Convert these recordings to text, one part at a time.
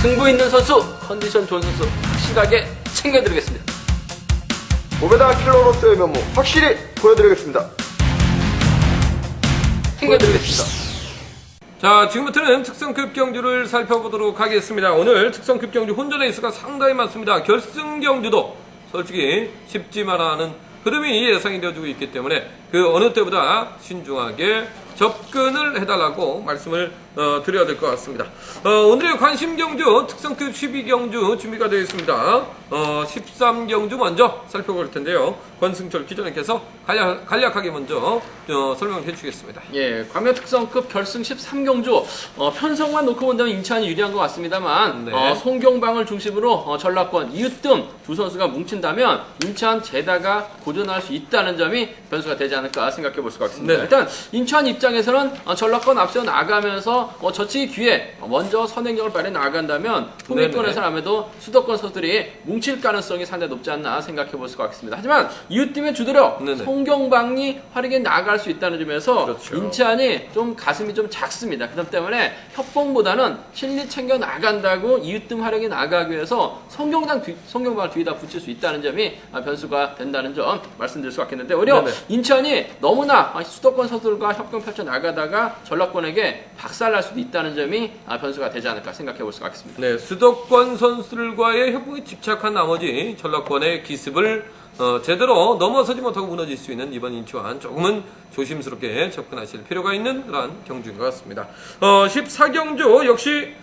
승부 있는 선수, 컨디션 좋은 선수 확실하게 챙겨드리겠습니다. 오베다 킬러로서의 면모 확실히 보여드리겠습니다. 챙겨드리겠습니다. 자, 지금부터는 특성급 경주를 살펴보도록 하겠습니다. 오늘 특성급 경주 혼전 레이스가 상당히 많습니다. 결승 경주도 솔직히 쉽지만은 흐름이 예상이 되어주고 있기 때문에 그 어느 때보다 신중하게 접근을 해달라고 말씀을 드려야 될 것 같습니다. 오늘의 관심 경주 특성급 12경주 준비가 되어 있습니다. 13경주 먼저 살펴볼 텐데요. 권승철 기자님께서 간략하게 먼저 설명을 해주시겠습니다. 예, 과메 특성급 결승 13경주 편성만 놓고 본다면 인천이 유리한 것 같습니다만 네. 송경방을 중심으로 전라권 이으뜸 두 선수가 뭉친다면 인천 제다가 고전할 수 있다는 점이 변수가 되지 않을까 생각해 볼 수가 있습니다. 네. 일단 인천 입장에서는 전라권 앞서 나가면서 저치기 기회 먼저 선행력을 발휘해 나간다면 통일권에서는 아무래도 수도권 선수들이 뭉칠 가능성이 상당히 높지 않나 생각해 볼 수가 있습니다. 하지만 이웃팀의 주도력 네네. 송경방이 활약에 나아갈 수 있다는 점에서 그렇죠. 인천이 좀 가슴이 좀 작습니다. 그렇기 때문에 협봉보다는 실리 챙겨 나간다고 이웃팀 활약에 나가기 위해서 송경방을 뒤에다 붙일 수 있다는 점이 변수가 된다는 점 말씀드릴 수가 있겠는데 오히려 네네. 인천이 너무나 수도권 선수들과 협동 펼쳐 나가다가 전라권에게 박살날 수도 있다는 점이 변수가 되지 않을까 생각해 볼 수가 있습니다. 네, 수도권 선수들과의 협동에 집착한 나머지 전라권의 기습을 제대로 넘어서지 못하고 무너질 수 있는 이번 인천 조금은 조심스럽게 접근하실 필요가 있는 그런 경주인 것 같습니다. 14경주 역시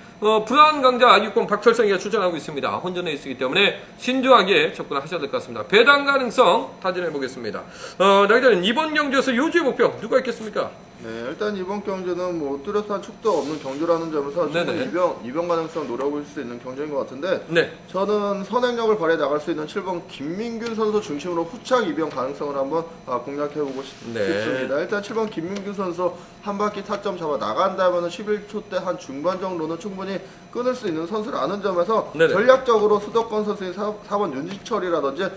부안 강자 6번 박철성이가 출전하고 있습니다. 혼전 레이스이기 때문에 신중하게 접근하셔야 될 것 같습니다. 배당 가능성 타진해 보겠습니다. 나기자님 이번 경주에서 요주의 목표 누가 있겠습니까? 네, 일단 이번 경주는 뭐 뚜렷한 축도 없는 경주라는 점에서 네네. 충분히 이변 가능성 노려볼 수 있는 경주인 것 같은데 네. 저는 선행력을 발휘해 나갈 수 있는 7번 김민균 선수 중심으로 후착 이변 가능성을 한번 공략해보고 네. 싶습니다. 일단 7번 김민균 선수 한 바퀴 타점 잡아 나간다면 11초 때 한 중반 정도는 충분히 끊을 수 있는 선수라는 점에서 네네. 전략적으로 수도권 선수인 4번 윤지철이라든지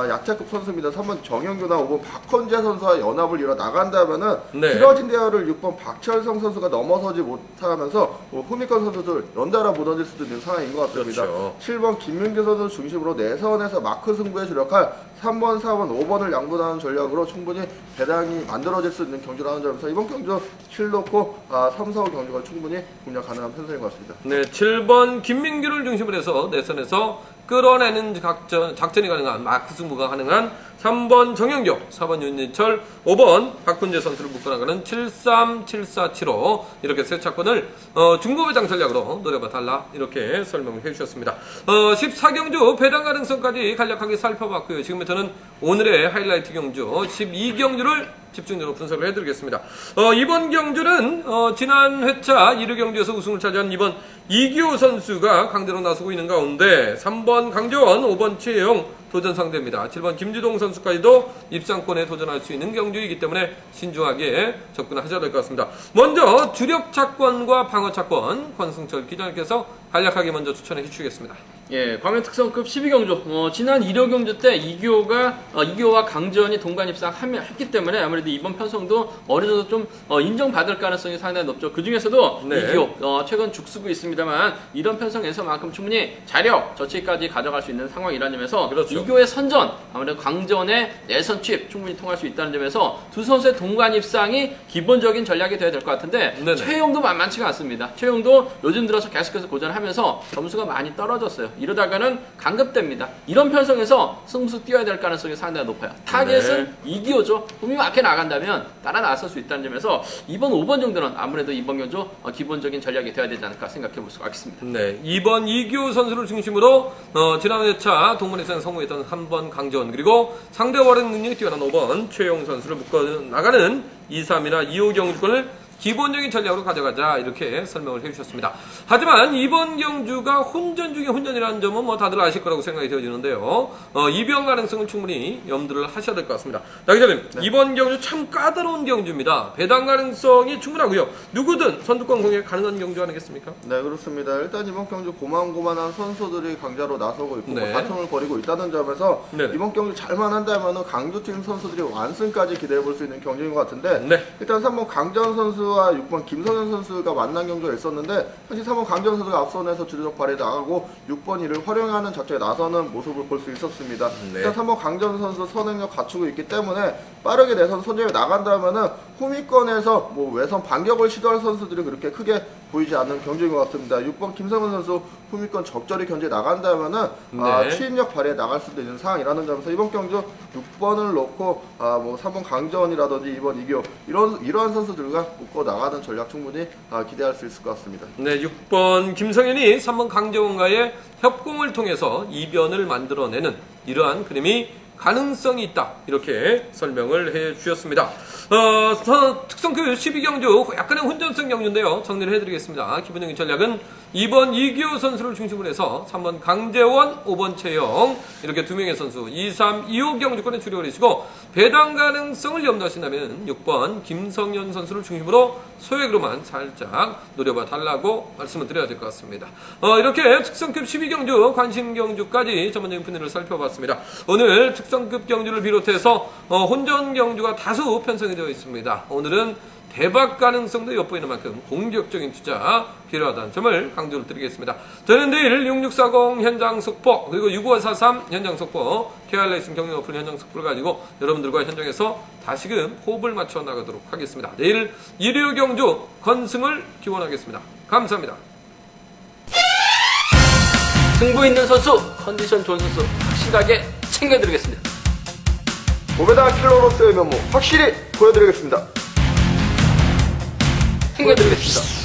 약체급 선수입니다. 3번 정영규나 5번 박헌재 선수와 연합을 이뤄 나간다면은 네. 길어진 대화를 6번 박철성 선수가 넘어서지 못하면서 후미권 선수들 연달아 무너질 수도 있는 상황인 것 같습니다. 그렇죠. 7번 김민규 선수 중심으로 내선에서 마크 승부에 주력할 3번, 4번, 5번을 양분하는 전략으로 충분히 배당이 만들어질 수 있는 경주라는 점에서 이번 경주 7 놓고 3, 4, 5 경주가 충분히 공략 가능한 편성인 것 같습니다. 네, 7번 김민규를 중심으로 해서 내선에서 끌어내는 작전이 가능한 마크 승부가 가능한 3번 정영교, 4번 윤희철, 5번 박훈재 선수를 묶어나가는 73, 74, 75 이렇게 세 차권을 중고배당 전략으로 노려봐달라 이렇게 설명을 해주셨습니다. 14경주 배당 가능성까지 간략하게 살펴봤고요. 지금부터는 오늘의 하이라이트 경주 12경주를 집중적으로 분석을 해드리겠습니다. 이번 경주는 지난 회차 1회 경주에서 우승을 차지한 이번 이기호 선수가 강대로 나서고 있는 가운데 3번 강재원, 5번 최영 도전 상대입니다. 7번 김지동 선수까지도 입상권에 도전할 수 있는 경주이기 때문에 신중하게 접근하셔야 될 것 같습니다. 먼저 주력 차권과 방어 차권 권승철 기자님께서 간략하게 먼저 추천해 주시겠습니다. 예, 광명 특성급 12경주. 지난 1호 경주 때 이기호와 강지원이 동반 입상했기 때문에 아무래도 이번 편성도 어느 정도 좀 인정받을 가능성이 상당히 높죠. 그 중에서도 네. 이기호, 최근 죽쓰고 있습니다만 이런 편성에서만큼 충분히 자력, 저치까지 가져갈 수 있는 상황이라는 점에서 그렇죠. 이기호의 선전, 아무래도 강지원의 내선 투입 충분히 통할 수 있다는 점에서 두 선수의 동반 입상이 기본적인 전략이 되어야 될 것 같은데 네네. 최영도 만만치가 않습니다. 최영도 요즘 들어서 계속해서 고전하면서 점수가 많이 떨어졌어요. 이러다가는 강급됩니다. 이런 편성에서 승수 뛰어야 될 가능성이 상당히 높아요. 타겟은 네. 이기호죠. 분명히 막혀 나간다면 따라 나설 수 있다는 점에서 2번, 5번 정도는 아무래도 이번 경주 기본적인 전략이 되어야 되지 않을까 생각해 볼 수가 있습니다. 네, 2번 이기호 선수를 중심으로 지난 회차 동문회에서 성공했던 3번 강재원 그리고 상대 월행 능력이 뛰어난 5번 최용 선수를 묶어 나가는 2, 3이나 2호 경주권을 기본적인 전략으로 가져가자 이렇게 설명을 해주셨습니다. 하지만 이번 경주가 혼전 중에 혼전이라는 점은 뭐 다들 아실 거라고 생각이 되어지는데요. 이변 가능성을 충분히 염두를 하셔야 될 것 같습니다. 나 기자님, 네. 이번 경주 참 까다로운 경주입니다. 배당 가능성이 충분하고요. 누구든 선두권 공략 가능한 경주 아니겠습니까? 네, 그렇습니다. 일단 이번 경주 고만고만한 선수들이 강자로 나서고 있고 네. 바통을 벌이고 있다는 점에서 네. 이번 경주 잘만 한다면 강주팀 선수들이 완승까지 기대해 볼 수 있는 경주인 것 같은데 네. 일단 3번 강전 선수 선수와 6번 김성현 선수가 만난 경기가 있었는데 사실 3번 강재원 선수가 앞선에서 주도적 발휘에 나가고 6번 이를 활용하는 작전에 나서는 모습을 볼 수 있었습니다. 네. 일단 3번 강재원 선수 선행력 갖추고 있기 때문에 빠르게 내선 선점에 나간다면은 후미권에서 뭐 외선 반격을 시도할 선수들이 그렇게 크게 보이지 않는 경기인 것 같습니다. 6번 김성현 선수 후미권 적절히 견제 나간다면은 네. 추임력 발휘에 나갈 수도 있는 상황이라는 점에서 이번 경기 6번을 놓고 뭐 3번 강재원이라든지 2번 이기호 이러한 선수들과 묶어 나가는 전략 충분히 기대할 수 있을 것 같습니다. 네, 6번 김성현이 3번 강재원과의 협공을 통해서 이변을 만들어내는 이러한 그림이 가능성이 있다. 이렇게 설명을 해 주셨습니다. 특성급 12경주 약간의 혼전성 경주인데요. 정리를 해드리겠습니다. 기본적인 전략은 2번 이기호 선수를 중심으로 해서 3번 강재원, 5번 최영 이렇게 두 명의 선수 2, 3, 2호 경주권에 주력을 해주시고 배당 가능성을 염두하신다면 6번 김성현 선수를 중심으로 소액으로만 살짝 노려봐 달라고 말씀을 드려야 될 것 같습니다. 이렇게 특성급 12경주 관심 경주까지 전반적인 분위기를 살펴봤습니다. 오늘 특성급 경주를 비롯해서 혼전 경주가 다수 편성이 되어 있습니다. 오늘은 대박 가능성도 엿보이는 만큼 공격적인 투자 필요하다는 점을 강조를 드리겠습니다. 저는 내일 6640 현장 속보 그리고 6543 현장 속보 KR레이싱 경영 어플 현장 속보를 가지고 여러분들과 현장에서 다시금 호흡을 맞춰 나가도록 하겠습니다. 내일 일요 경주 건승을 기원하겠습니다. 감사합니다. 승부 있는 선수, 컨디션 좋은 선수 확실하게 챙겨드리겠습니다. 고배당 킬러로서의 면모 확실히 보여드리겠습니다. 챙겨드리겠습니다.